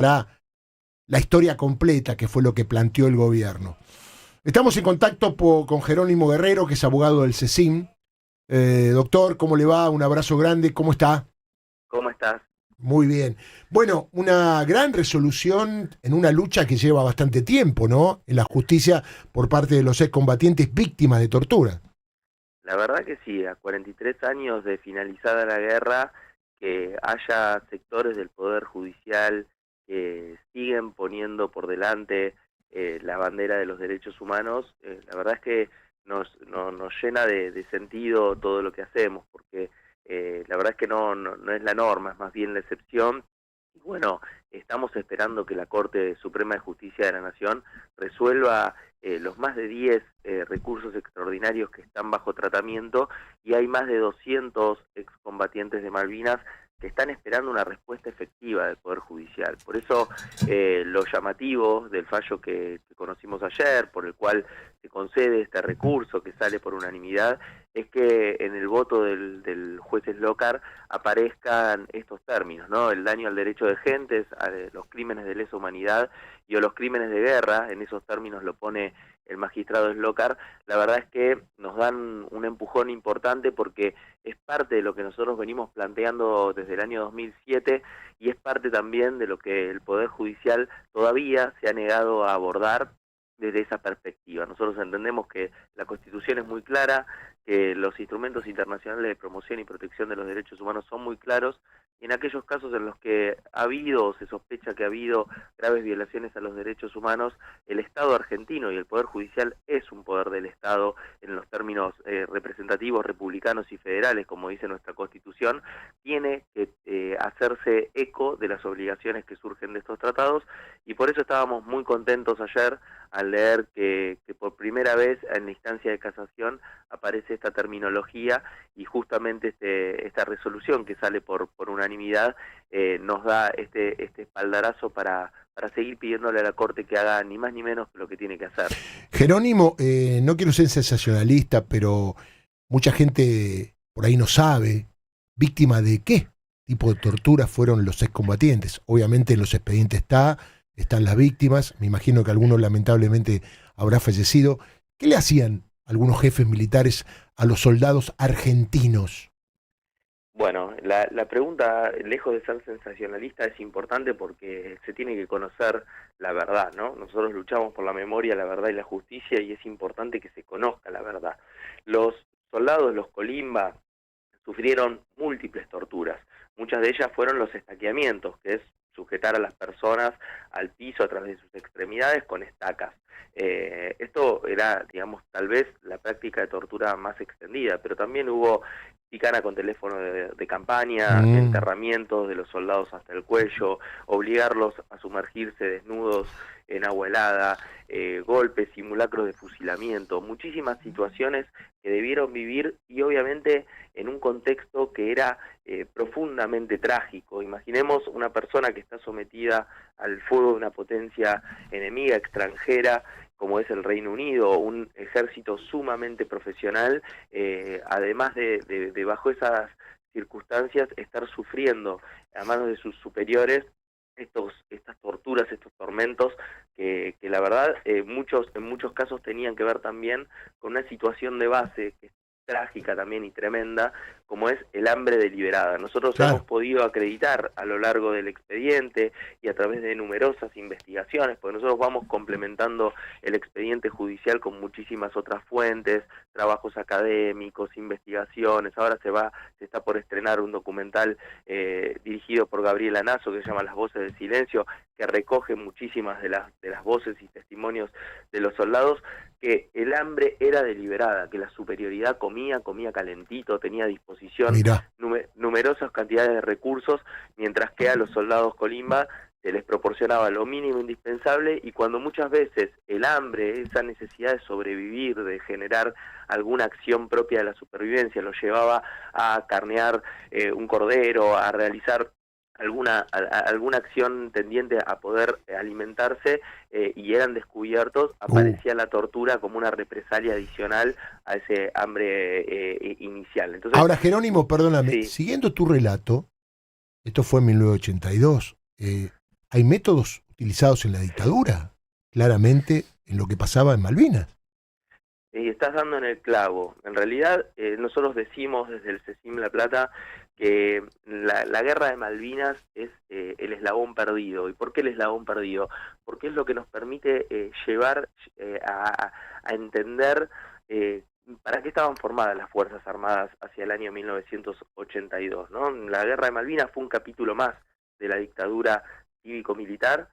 la historia completa, que fue lo que planteó el gobierno. Estamos en contacto con Jerónimo Guerrero, que es abogado del CECIM. Doctor, ¿cómo le va? Un abrazo grande, ¿cómo está? ¿Cómo estás? Muy bien. Bueno, una gran resolución en una lucha que lleva bastante tiempo, ¿no? En la justicia por parte de los excombatientes víctimas de tortura. La verdad que sí, a 43 años de finalizada la guerra, que haya sectores del Poder Judicial que siguen poniendo por delante la bandera de los derechos humanos, la verdad es que nos llena de sentido todo lo que hacemos, porque la verdad es que no es la norma, es más bien la excepción. Y bueno, estamos esperando que la Corte Suprema de Justicia de la Nación resuelva los más de 10 recursos extraordinarios que están bajo tratamiento, y hay más de 200 excombatientes de Malvinas que están esperando una respuesta efectiva del Poder Judicial. Por eso lo llamativo del fallo que conocimos ayer, por el cual se concede este recurso que sale por unanimidad, es que en el voto del juez Eslocar aparezcan estos términos, ¿no? El daño al derecho de gentes, a los crímenes de lesa humanidad y o los crímenes de guerra. En esos términos lo pone el magistrado Eslocar. La verdad es que nos dan un empujón importante, porque es parte de lo que nosotros venimos planteando desde el año 2007, y es parte también de lo que el Poder Judicial todavía se ha negado a abordar desde esa perspectiva. Nosotros entendemos que la Constitución es muy clara, que los instrumentos internacionales de promoción y protección de los derechos humanos son muy claros, y en aquellos casos en los que ha habido o se sospecha que ha habido graves violaciones a los derechos humanos, el Estado argentino y el Poder Judicial es un poder del Estado en los términos representativos, republicanos y federales, como dice nuestra Constitución, tiene que hacerse eco de las obligaciones que surgen de estos tratados, y por eso estábamos muy contentos ayer al leer que por primera vez en la instancia de casación aparece esta terminología, y justamente esta resolución que sale por unanimidad nos da este espaldarazo para seguir pidiéndole a la Corte que haga ni más ni menos que lo que tiene que hacer. Jerónimo, no quiero ser sensacionalista, pero mucha gente por ahí no sabe víctima de qué tipo de tortura fueron los excombatientes. Obviamente en los expedientes están las víctimas, me imagino que algunos lamentablemente habrá fallecido. ¿Qué le hacían algunos jefes militares a los soldados argentinos? Bueno, la pregunta, lejos de ser sensacionalista, es importante porque se tiene que conocer la verdad, ¿no? Nosotros luchamos por la memoria, la verdad y la justicia, y es importante que se conozca la verdad. Los soldados, los colimba, sufrieron múltiples torturas. Muchas de ellas fueron los estaqueamientos, que es sujetar a las personas al piso a través de sus extremidades con estacas. Esto era, digamos, tal vez la práctica de tortura más extendida, pero también hubo picana con teléfono de campaña, enterramientos de los soldados hasta el cuello, obligarlos a sumergirse desnudos en agua helada, golpes, simulacros de fusilamiento, muchísimas situaciones que debieron vivir, y obviamente en un contexto que era profundamente trágico. Imaginemos una persona que está sometida al fuego de una potencia enemiga extranjera como es el Reino Unido, un ejército sumamente profesional, además de bajo esas circunstancias estar sufriendo a manos de sus superiores estas torturas, estos tormentos, que la verdad en muchos casos tenían que ver también con una situación de base que es trágica también y tremenda, como es el hambre deliberada. Nosotros hemos Claro. podido acreditar a lo largo del expediente y a través de numerosas investigaciones, porque nosotros vamos complementando el expediente judicial con muchísimas otras fuentes, trabajos académicos, investigaciones. Ahora se está por estrenar un documental dirigido por Gabriela Nasso que se llama Las Voces del Silencio, que recoge muchísimas de las voces y testimonios de los soldados, que el hambre era deliberada, que la superioridad comía calentito, tenía a disposición Mirá. numerosas cantidades de recursos, mientras que a los soldados colimba se les proporcionaba lo mínimo indispensable, y cuando muchas veces el hambre, esa necesidad de sobrevivir, de generar alguna acción propia de la supervivencia, los llevaba a carnear un cordero, a realizar alguna acción tendiente a poder alimentarse, y eran descubiertos, Uh. aparecía la tortura como una represalia adicional a ese hambre inicial. Entonces, Ahora, Jerónimo, perdóname, sí, siguiendo tu relato, esto fue en 1982, hay métodos utilizados en la dictadura, claramente en lo que pasaba en Malvinas. Y estás dando en el clavo. En realidad, nosotros decimos desde el CECIM La Plata que la guerra de Malvinas es el eslabón perdido. ¿Y por qué el eslabón perdido? Porque es lo que nos permite llevar a entender para qué estaban formadas las Fuerzas Armadas hacia el año 1982, ¿no? La guerra de Malvinas fue un capítulo más de la dictadura cívico-militar.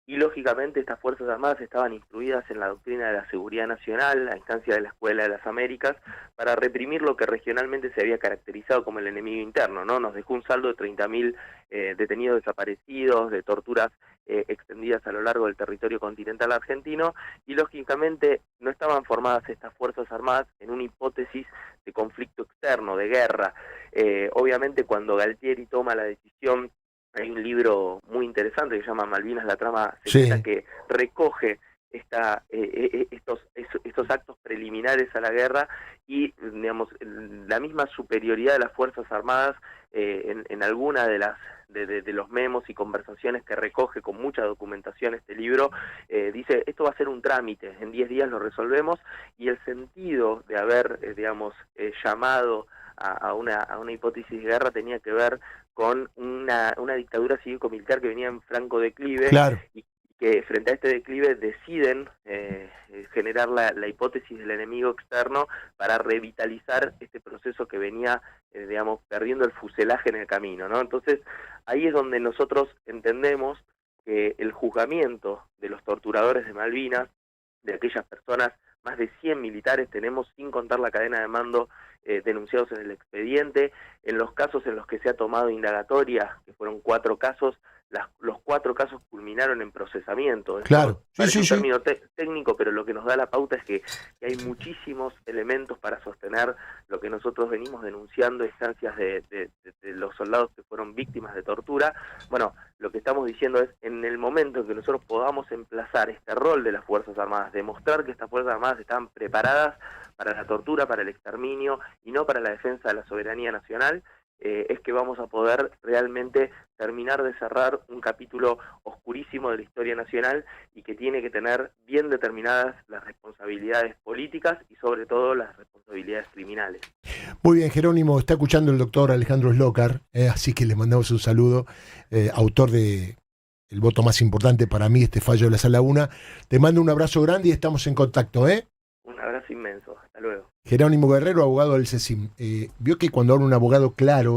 Y lógicamente estas Fuerzas Armadas estaban instruidas en la doctrina de la seguridad nacional, a instancia de la Escuela de las Américas, para reprimir lo que regionalmente se había caracterizado como el enemigo interno, ¿no? Nos dejó un saldo de 30.000 detenidos desaparecidos, de torturas extendidas a lo largo del territorio continental argentino, y lógicamente no estaban formadas estas Fuerzas Armadas en una hipótesis de conflicto externo, de guerra. Obviamente cuando Galtieri toma la decisión, hay un libro muy interesante que se llama Malvinas, la trama secreta, sí, que recoge estos actos preliminares a la guerra y, digamos, la misma superioridad de las Fuerzas Armadas en alguna de los memos y conversaciones que recoge con mucha documentación este libro, dice, esto va a ser un trámite, en 10 días lo resolvemos, y el sentido de haber, llamado a una hipótesis de guerra tenía que ver con una dictadura cívico-militar que venía en franco declive, claro, y que frente a este declive deciden generar la hipótesis del enemigo externo para revitalizar este proceso que venía, perdiendo el fuselaje en el camino, ¿no? Entonces, ahí es donde nosotros entendemos que el juzgamiento de los torturadores de Malvinas, de aquellas personas, más de 100 militares tenemos, sin contar la cadena de mando, denunciados en el expediente. En los casos en los que se ha tomado indagatoria, que fueron 4 casos, los 4 casos culminaron en procesamiento. Claro, parece un término técnico, pero lo que nos da la pauta es que hay muchísimos elementos para sostener lo que nosotros venimos denunciando, instancias de los soldados que fueron víctimas de tortura. Bueno, lo que estamos diciendo es, en el momento en que nosotros podamos emplazar este rol de las Fuerzas Armadas, demostrar que estas Fuerzas Armadas están preparadas para la tortura, para el exterminio y no para la defensa de la soberanía nacional, es que vamos a poder realmente terminar de cerrar un capítulo oscurísimo de la historia nacional y que tiene que tener bien determinadas las responsabilidades políticas y sobre todo las responsabilidades criminales. Muy bien, Jerónimo, está escuchando el doctor Alejandro Slokar, así que le mandamos un saludo, autor de El voto más importante para mí, este fallo de la Sala 1. Te mando un abrazo grande y estamos en contacto, ¿eh? Un abrazo inmenso, hasta luego. Jerónimo Guerrero, abogado del CECIM. Vio que cuando habla un abogado claro,